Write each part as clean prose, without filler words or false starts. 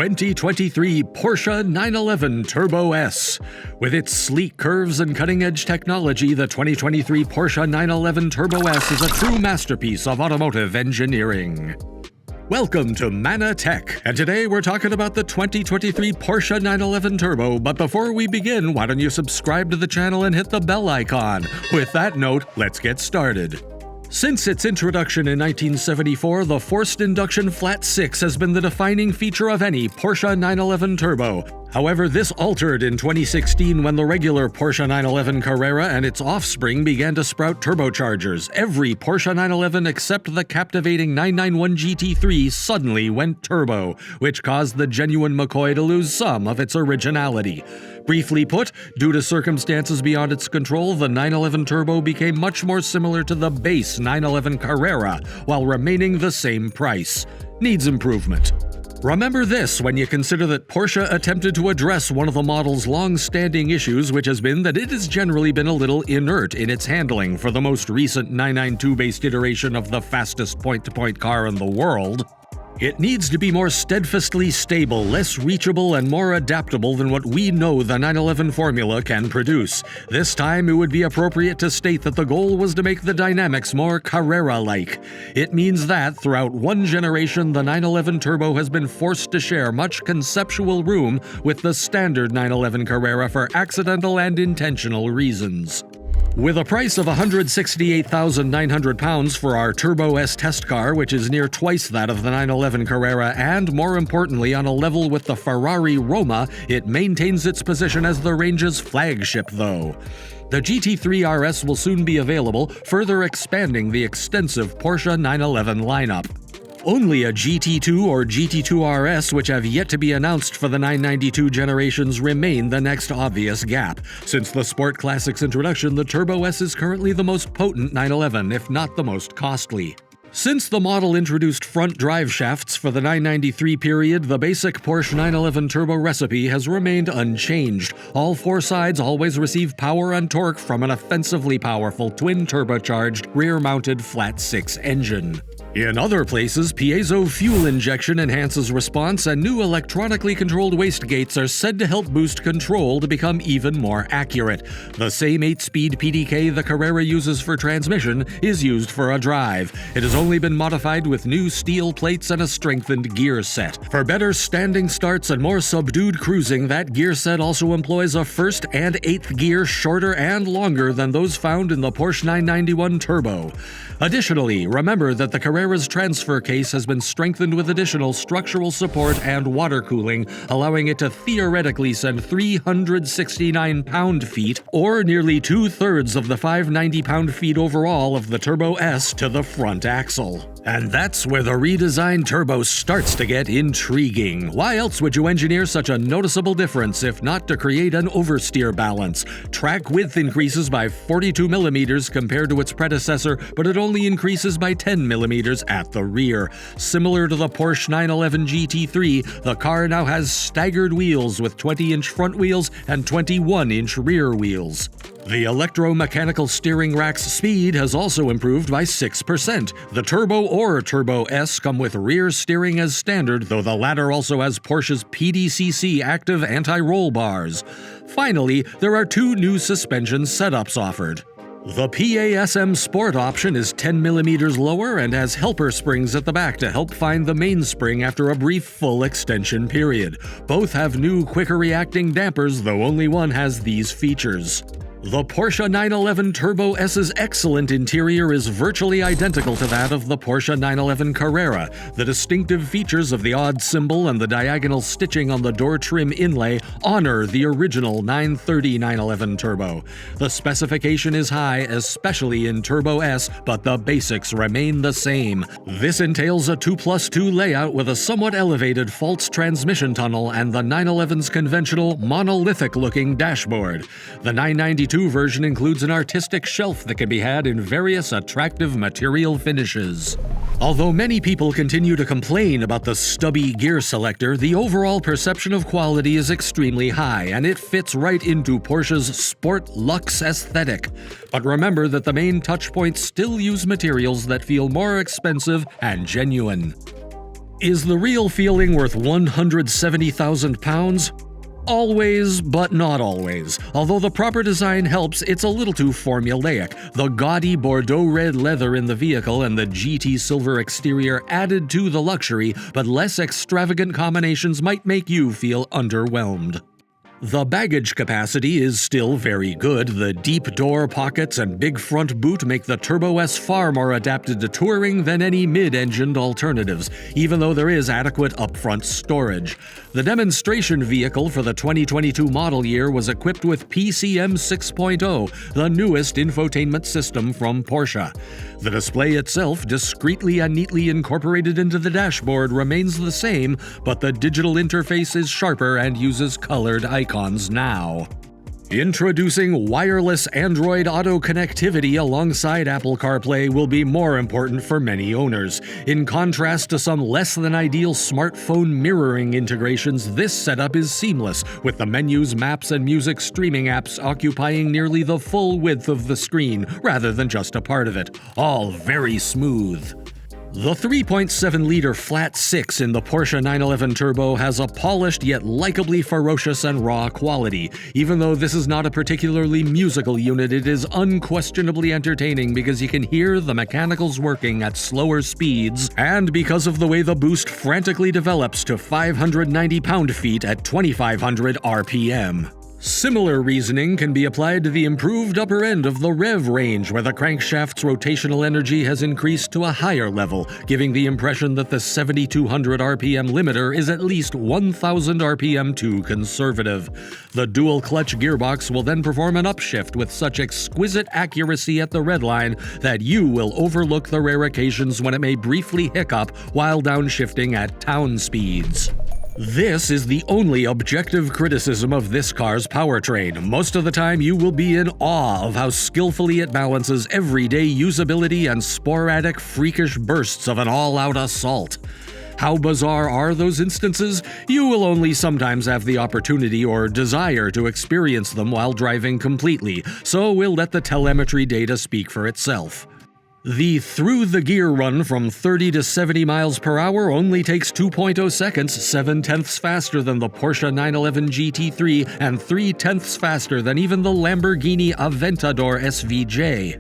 2023 Porsche 911 Turbo S. With its sleek curves and cutting-edge technology, the 2023 Porsche 911 Turbo S is a true masterpiece of automotive engineering. Welcome to Mana Tech, and today we're talking about the 2023 Porsche 911 Turbo, but before we begin, why don't you subscribe to the channel and hit the bell icon? With that note, let's get started. Since its introduction in 1974, the forced induction flat 6 has been the defining feature of any Porsche 911 Turbo. However, this altered in 2016 when the regular Porsche 911 Carrera and its offspring began to sprout turbochargers. Every Porsche 911 except the captivating 991 GT3 suddenly went turbo, which caused the genuine McCoy to lose some of its originality. Briefly put, due to circumstances beyond its control, the 911 Turbo became much more similar to the base 911 Carrera, while remaining the same price. Needs improvement. Remember this when you consider that Porsche attempted to address one of the model's long-standing issues, which has been that it has generally been a little inert in its handling for the most recent 992-based iteration of the fastest point-to-point car in the world. It needs to be more steadfastly stable, less reachable, and more adaptable than what we know the 911 formula can produce. This time, it would be appropriate to state that the goal was to make the dynamics more Carrera-like. It means that, throughout one generation, the 911 Turbo has been forced to share much conceptual room with the standard 911 Carrera for accidental and intentional reasons. With a price of £168,900 for our Turbo S test car, which is near twice that of the 911 Carrera, and more importantly on a level with the Ferrari Roma, it maintains its position as the range's flagship though. The GT3 RS will soon be available, further expanding the extensive Porsche 911 lineup. Only a GT2 or GT2 RS, which have yet to be announced for the 992 generations, remain the next obvious gap. Since the Sport Classic's introduction, the Turbo S is currently the most potent 911, if not the most costly. Since the model introduced front drive shafts for the 993 period, the basic Porsche 911 Turbo recipe has remained unchanged. All four sides always receive power and torque from an offensively powerful twin-turbocharged rear-mounted flat-6 engine. In other places, piezo fuel injection enhances response, and new electronically controlled wastegates are said to help boost control to become even more accurate. The same 8-speed PDK the Carrera uses for transmission is used for a drive. It has only been modified with new steel plates and a strengthened gear set. For better standing starts and more subdued cruising, that gear set also employs a first and 8th gear shorter and longer than those found in the Porsche 991 Turbo. Additionally, remember that the Carrera's transfer case has been strengthened with additional structural support and water cooling, allowing it to theoretically send 369 pound-feet, or nearly 2/3 of the 590 pound-feet overall of the Turbo S, to the front axle. And that's where the redesigned Turbo starts to get intriguing. Why else would you engineer such a noticeable difference if not to create an oversteer balance? Track width increases by 42 millimeters compared to its predecessor, but it only increases by 10 millimeters at the rear. Similar to the Porsche 911 GT3, the car now has staggered wheels with 20-inch front wheels and 21-inch rear wheels. The electromechanical steering rack's speed has also improved by 6%. The Turbo or Turbo S come with rear steering as standard, though the latter also has Porsche's PDCC active anti-roll bars. Finally, there are two new suspension setups offered. The PASM Sport option is 10 millimeters lower and has helper springs at the back to help find the mainspring after a brief full extension period. Both have new quicker reacting dampers, though only one has these features. The Porsche 911 Turbo S's excellent interior is virtually identical to that of the Porsche 911 Carrera. The distinctive features of the odd symbol and the diagonal stitching on the door trim inlay honor the original 930 911 Turbo. The specification is high, especially in Turbo S, but the basics remain the same. This entails a 2+2 layout with a somewhat elevated false transmission tunnel and the 911's conventional monolithic-looking dashboard. The 992 version includes an artistic shelf that can be had in various attractive material finishes. Although many people continue to complain about the stubby gear selector, the overall perception of quality is extremely high, and it fits right into Porsche's sport luxe aesthetic. But remember that the main touchpoints still use materials that feel more expensive and genuine. Is the real feeling worth 170,000 pounds? Always, but not always. Although the proper design helps, it's a little too formulaic. The gaudy Bordeaux red leather in the vehicle and the GT silver exterior added to the luxury, but less extravagant combinations might make you feel underwhelmed. The baggage capacity is still very good. The deep door pockets and big front boot make the Turbo S far more adapted to touring than any mid-engined alternatives, even though there is adequate upfront storage. The demonstration vehicle for the 2022 model year was equipped with PCM 6.0, the newest infotainment system from Porsche. The display itself, discreetly and neatly incorporated into the dashboard, remains the same, but the digital interface is sharper and uses colored icons now. Introducing wireless Android Auto connectivity alongside Apple CarPlay will be more important for many owners. In contrast to some less than ideal smartphone mirroring integrations, this setup is seamless, with the menus, maps, and music streaming apps occupying nearly the full width of the screen, rather than just a part of it. All very smooth. The 3.7-liter flat 6 in the Porsche 911 Turbo has a polished yet likably ferocious and raw quality. Even though this is not a particularly musical unit, it is unquestionably entertaining because you can hear the mechanicals working at slower speeds, and because of the way the boost frantically develops to 590 pound-feet at 2,500 RPM. Similar reasoning can be applied to the improved upper end of the rev range, where the crankshaft's rotational energy has increased to a higher level, giving the impression that the 7,200 RPM limiter is at least 1,000 RPM too conservative. The dual-clutch gearbox will then perform an upshift with such exquisite accuracy at the redline that you will overlook the rare occasions when it may briefly hiccup while downshifting at town speeds. This is the only objective criticism of this car's powertrain. Most of the time, you will be in awe of how skillfully it balances everyday usability and sporadic, freakish bursts of an all-out assault. How bizarre are those instances? You will only sometimes have the opportunity or desire to experience them while driving completely, so we'll let the telemetry data speak for itself. The through-the-gear run from 30 to 70 miles per hour only takes 2.0 seconds, 7/10 faster than the Porsche 911 GT3 and 3/10 faster than even the Lamborghini Aventador SVJ.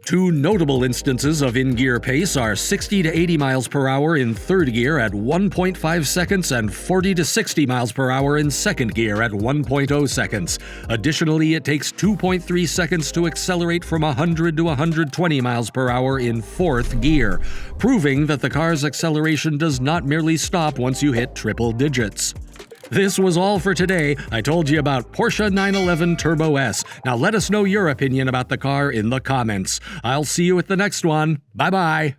Two notable instances of in-gear pace are 60 to 80 miles per hour in third gear at 1.5 seconds and 40 to 60 miles per hour in second gear at 1.0 seconds. Additionally, it takes 2.3 seconds to accelerate from 100 to 120 miles per hour in fourth gear, proving that the car's acceleration does not merely stop once you hit triple digits. This was all for today. I told you about Porsche 911 Turbo S. Now let us know your opinion about the car in the comments. I'll see you at the next one. Bye-bye.